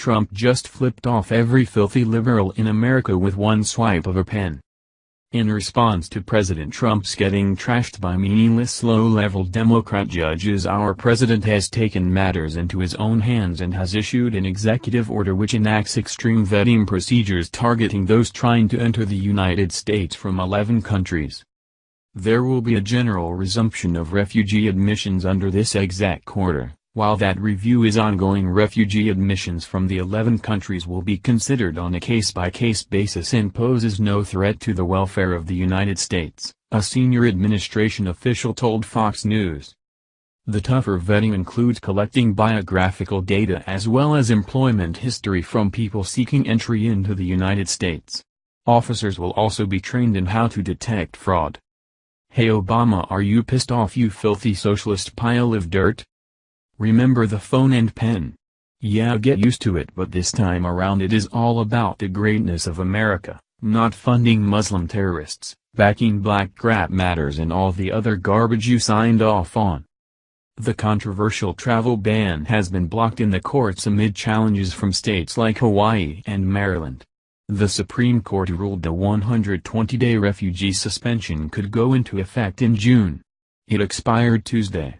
Trump just flipped off every filthy liberal in America with one swipe of a pen. In response to President Trump's getting trashed by meaningless low-level Democrat judges, our president has taken matters into his own hands and has issued an executive order which enacts extreme vetting procedures targeting those trying to enter the United States from 11 countries. There will be a general resumption of refugee admissions under this exec order. While that review is ongoing, refugee admissions from the 11 countries will be considered on a case-by-case basis and poses no threat to the welfare of the United States, a senior administration official told Fox News. The tougher vetting includes collecting biographical data as well as employment history from people seeking entry into the United States. Officers will also be trained in how to detect fraud. Hey Obama, are you pissed off, you filthy socialist pile of dirt? Remember the phone and pen. Yeah, get used to it, but this time around it is all about the greatness of America, not funding Muslim terrorists, backing Black Lives Matter and all the other garbage you signed off on. The controversial travel ban has been blocked in the courts amid challenges from states like Hawaii and Maryland. The Supreme Court ruled the 120-day refugee suspension could go into effect in June. It expired Tuesday.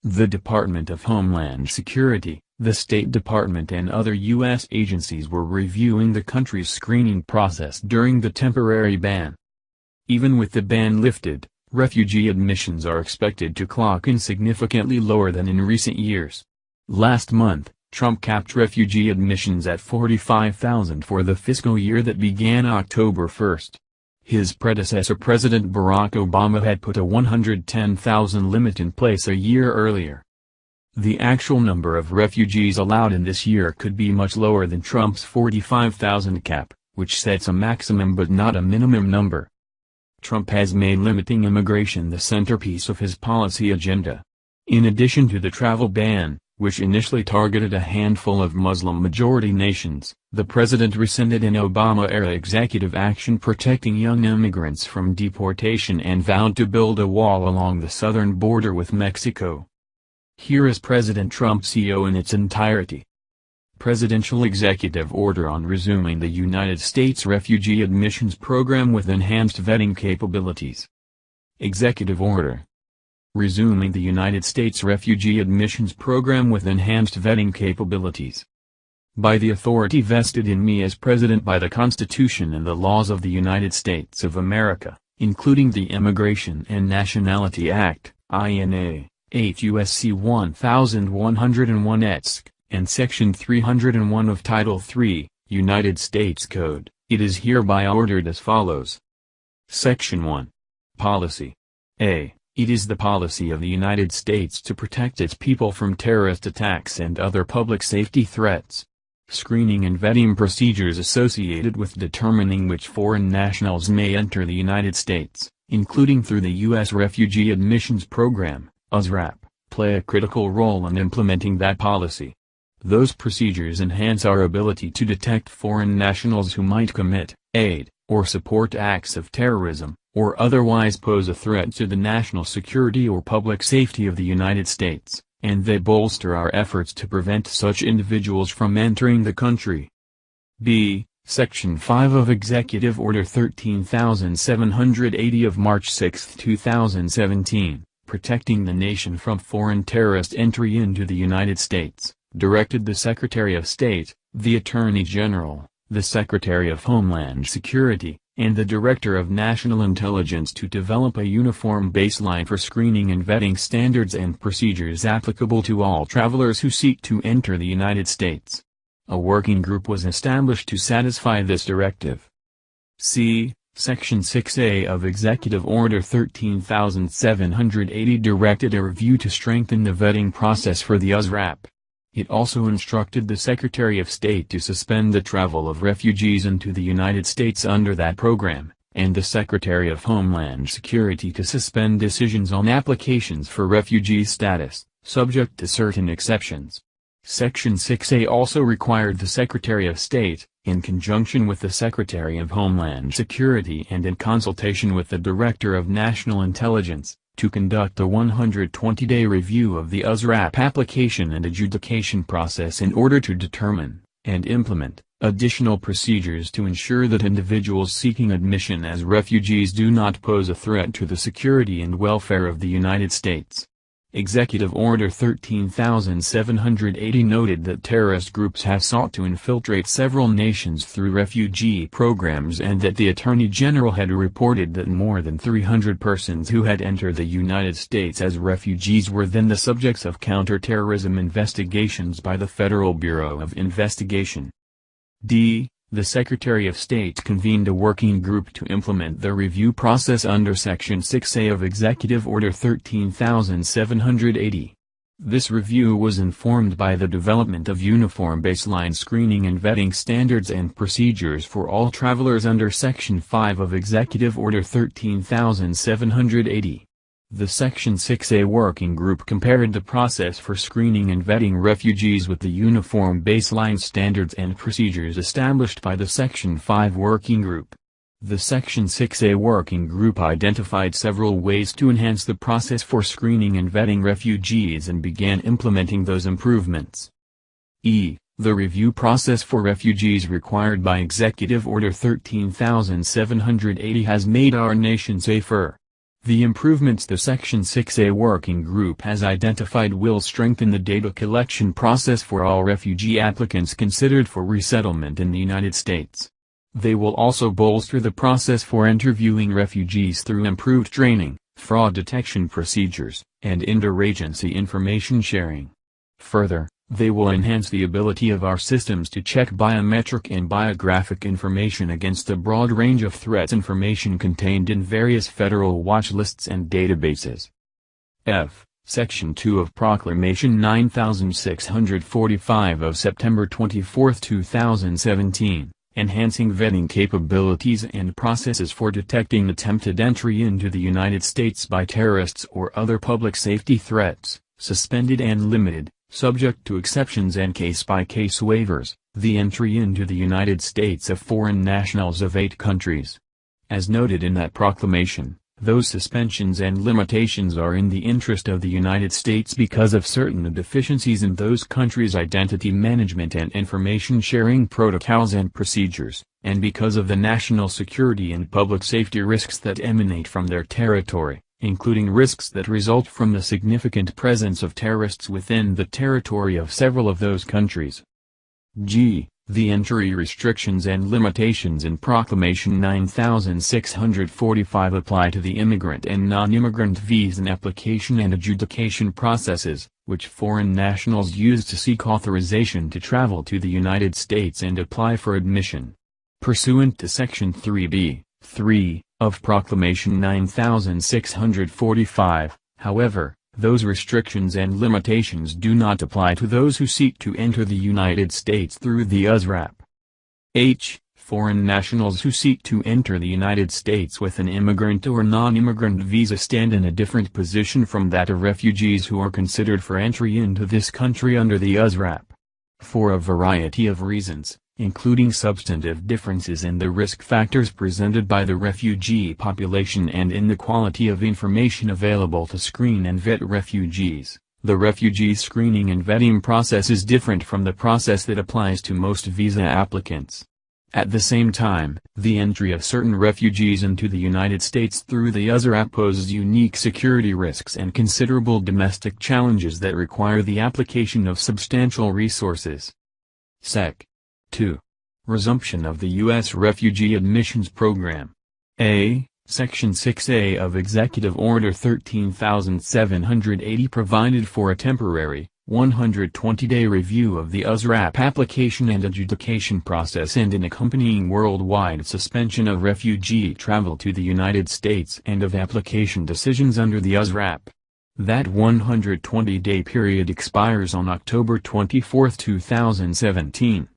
The Department of Homeland Security, the State Department and other U.S. agencies were reviewing the country's screening process during the temporary ban. Even with the ban lifted, refugee admissions are expected to clock in significantly lower than in recent years. Last month, Trump capped refugee admissions at 45,000 for the fiscal year that began October 1. His predecessor President Barack Obama had put a 110,000 limit in place a year earlier. The actual number of refugees allowed in this year could be much lower than Trump's 45,000 cap, which sets a maximum but not a minimum number. Trump has made limiting immigration the centerpiece of his policy agenda. In addition to the travel ban, which initially targeted a handful of Muslim-majority nations, the president rescinded an Obama-era executive action protecting young immigrants from deportation and vowed to build a wall along the southern border with Mexico. Here is President Trump's EO in its entirety. Presidential Executive Order on resuming the United States Refugee Admissions Program with enhanced vetting capabilities. Executive Order. Resuming the United States Refugee Admissions Program with enhanced vetting capabilities. By the authority vested in me as President by the Constitution and the laws of the United States of America, including the Immigration and Nationality Act, INA, 8 U.S.C. 1101 etc., and Section 301 of Title III, United States Code, it is hereby ordered as follows. Section 1. Policy. A. It is the policy of the United States to protect its people from terrorist attacks and other public safety threats. Screening and vetting procedures associated with determining which foreign nationals may enter the United States, including through the U.S. Refugee Admissions Program, USRAP, play a critical role in implementing that policy. Those procedures enhance our ability to detect foreign nationals who might commit, aid, or support acts of terrorism, or otherwise pose a threat to the national security or public safety of the United States, and they bolster our efforts to prevent such individuals from entering the country. B. Section 5 of Executive Order 13780 of March 6, 2017, protecting the nation from foreign terrorist entry into the United States, directed the Secretary of State, the Attorney General, the Secretary of Homeland Security, and the Director of National Intelligence to develop a uniform baseline for screening and vetting standards and procedures applicable to all travelers who seek to enter the United States. A working group was established to satisfy this directive. C. Section 6A of Executive Order 13780 directed a review to strengthen the vetting process for the USRAP. It also instructed the Secretary of State to suspend the travel of refugees into the United States under that program, and the Secretary of Homeland Security to suspend decisions on applications for refugee status, subject to certain exceptions. Section 6A also required the Secretary of State, in conjunction with the Secretary of Homeland Security and in consultation with the Director of National Intelligence, to conduct a 120-day review of the USRAP application and adjudication process in order to determine, and implement additional procedures to ensure that individuals seeking admission as refugees do not pose a threat to the security and welfare of the United States. Executive Order 13780 noted that terrorist groups have sought to infiltrate several nations through refugee programs and that the Attorney General had reported that more than 300 persons who had entered the United States as refugees were then the subjects of counterterrorism investigations by the Federal Bureau of Investigation. D. The Secretary of State convened a working group to implement the review process under Section 6A of Executive Order 13780. This review was informed by the development of uniform baseline screening and vetting standards and procedures for all travelers under Section 5 of Executive Order 13780. The Section 6A working group compared the process for screening and vetting refugees with the uniform baseline standards and procedures established by the Section 5 working group. The Section 6A working group identified several ways to enhance the process for screening and vetting refugees and began implementing those improvements. E. The review process for refugees required by Executive Order 13780 has made our nation safer. The improvements the Section 6A working group has identified will strengthen the data collection process for all refugee applicants considered for resettlement in the United States. They will also bolster the process for interviewing refugees through improved training, fraud detection procedures, and interagency information sharing. Further, they will enhance the ability of our systems to check biometric and biographic information against a broad range of threats information contained in various federal watch lists and databases. F. Section 2 of Proclamation 9645 of September 24, 2017, enhancing vetting capabilities and processes for detecting attempted entry into the United States by terrorists or other public safety threats, suspended and limited, subject to exceptions and case-by-case waivers, the entry into the United States of foreign nationals of 8 countries. As noted in that proclamation, those suspensions and limitations are in the interest of the United States because of certain deficiencies in those countries' identity management and information sharing protocols and procedures, and because of the national security and public safety risks that emanate from their territory, including risks that result from the significant presence of terrorists within the territory of several of those countries. G. The entry restrictions and limitations in Proclamation 9645 apply to the immigrant and non-immigrant visa application and adjudication processes, which foreign nationals use to seek authorization to travel to the United States and apply for admission. Pursuant to Section 3B, 3, of Proclamation 9645, however, those restrictions and limitations do not apply to those who seek to enter the United States through the USRAP. H. Foreign nationals who seek to enter the United States with an immigrant or non-immigrant visa stand in a different position from that of refugees who are considered for entry into this country under the USRAP. For a variety of reasons, including substantive differences in the risk factors presented by the refugee population and in the quality of information available to screen and vet refugees, the refugee screening and vetting process is different from the process that applies to most visa applicants. At the same time, the entry of certain refugees into the United States through the USRAP poses unique security risks and considerable domestic challenges that require the application of substantial resources. Sec. 2. Resumption of the U.S. Refugee Admissions Program. A. Section 6A of Executive Order 13780 provided for a temporary, 120-day review of the USRAP application and adjudication process and an accompanying worldwide suspension of refugee travel to the United States and of application decisions under the USRAP. That 120-day period expires on October 24, 2017.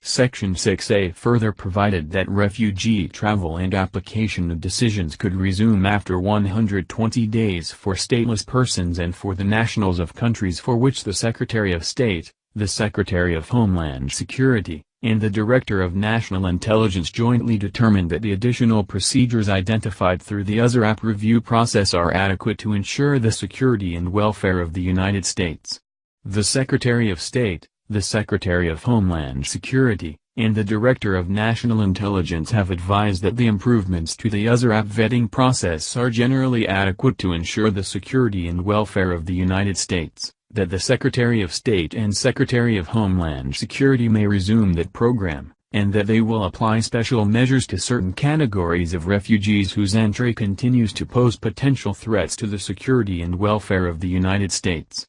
Section 6A further provided that refugee travel and application decisions could resume after 120 days for stateless persons and for the nationals of countries for which the Secretary of State, the Secretary of Homeland Security, and the Director of National Intelligence jointly determined that the additional procedures identified through the USRAP review process are adequate to ensure the security and welfare of the United States. The Secretary of State, the Secretary of Homeland Security, and the Director of National Intelligence have advised that the improvements to the USRAP vetting process are generally adequate to ensure the security and welfare of the United States, that the Secretary of State and Secretary of Homeland Security may resume that program, and that they will apply special measures to certain categories of refugees whose entry continues to pose potential threats to the security and welfare of the United States.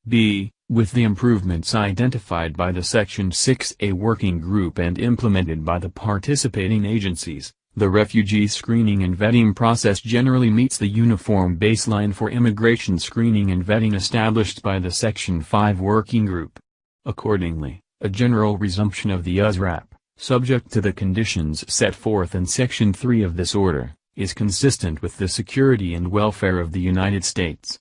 B. With the improvements identified by the Section 6A working group and implemented by the participating agencies, the refugee screening and vetting process generally meets the uniform baseline for immigration screening and vetting established by the Section 5 working group. Accordingly, a general resumption of the USRAP, subject to the conditions set forth in Section 3 of this order, is consistent with the security and welfare of the United States.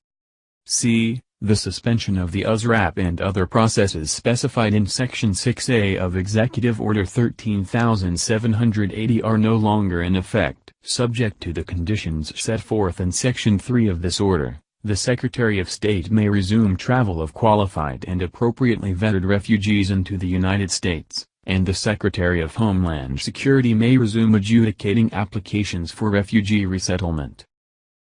C. The suspension of the USRAP and other processes specified in Section 6A of Executive Order 13780 are no longer in effect. Subject to the conditions set forth in Section 3 of this order, the Secretary of State may resume travel of qualified and appropriately vetted refugees into the United States, and the Secretary of Homeland Security may resume adjudicating applications for refugee resettlement.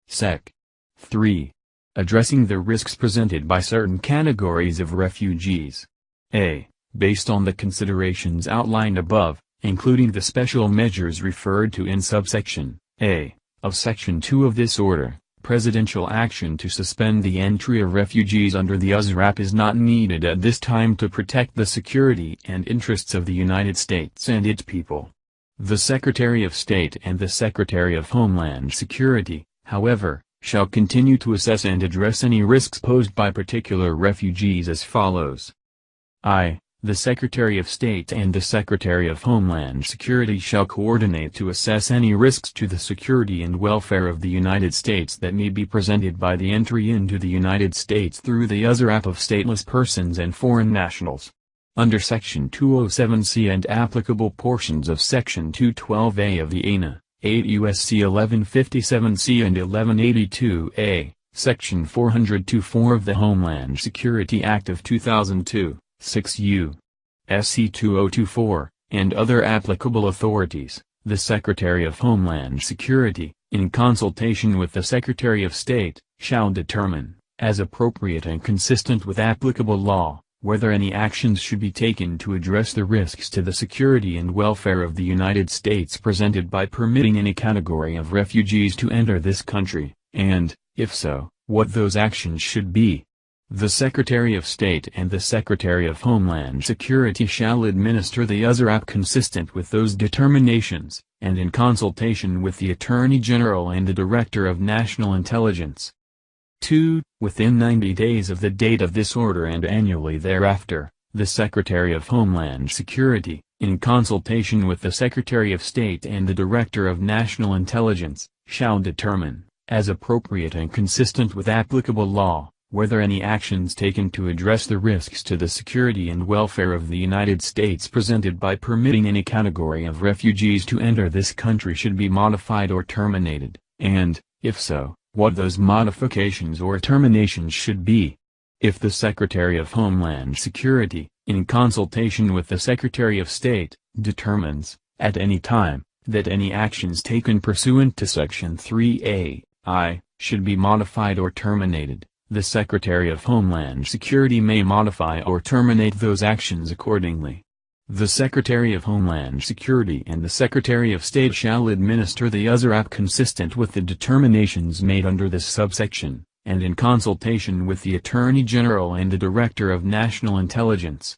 Sec. 3. Addressing the risks presented by certain categories of refugees. A. Based on the considerations outlined above, including the special measures referred to in subsection A of Section 2 of this order, presidential action to suspend the entry of refugees under the USRAP is not needed at this time to protect the security and interests of the United States and its people. The Secretary of State and the Secretary of Homeland Security, however, shall continue to assess and address any risks posed by particular refugees as follows. I. The Secretary of State and the Secretary of Homeland Security shall coordinate to assess any risks to the security and welfare of the United States that may be presented by the entry into the United States through the USRAP of stateless persons and foreign nationals. Under Section 207C and applicable portions of Section 212A of the ANA, 8 U.S.C. 1157C and 1182A, Section 424 of the Homeland Security Act of 2002, 6 U.S.C. 2024, and other applicable authorities, the Secretary of Homeland Security, in consultation with the Secretary of State, shall determine, as appropriate and consistent with applicable law, whether any actions should be taken to address the risks to the security and welfare of the United States presented by permitting any category of refugees to enter this country, and, if so, what those actions should be. The Secretary of State and the Secretary of Homeland Security shall administer the USRAP consistent with those determinations, and in consultation with the Attorney General and the Director of National Intelligence. 2. Within 90 days of the date of this order and annually thereafter, the Secretary of Homeland Security, in consultation with the Secretary of State and the Director of National Intelligence, shall determine, as appropriate and consistent with applicable law, whether any actions taken to address the risks to the security and welfare of the United States presented by permitting any category of refugees to enter this country should be modified or terminated, and, if so, what those modifications or terminations should be. If the Secretary of Homeland Security, in consultation with the Secretary of State, determines, at any time, that any actions taken pursuant to Section 3A(I) should be modified or terminated, the Secretary of Homeland Security may modify or terminate those actions accordingly. The Secretary of Homeland Security and the Secretary of State shall administer the USRAP consistent with the determinations made under this subsection, and in consultation with the Attorney General and the Director of National Intelligence.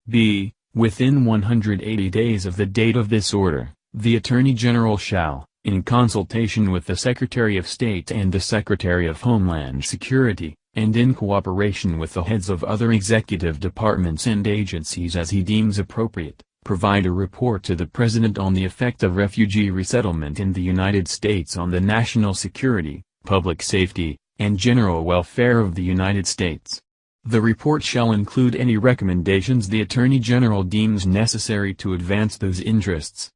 B. Within 180 days of the date of this order, the Attorney General shall, in consultation with the Secretary of State and the Secretary of Homeland Security, and in cooperation with the heads of other executive departments and agencies as he deems appropriate, provide a report to the President on the effect of refugee resettlement in the United States on the national security, public safety, and general welfare of the United States. The report shall include any recommendations the Attorney General deems necessary to advance those interests.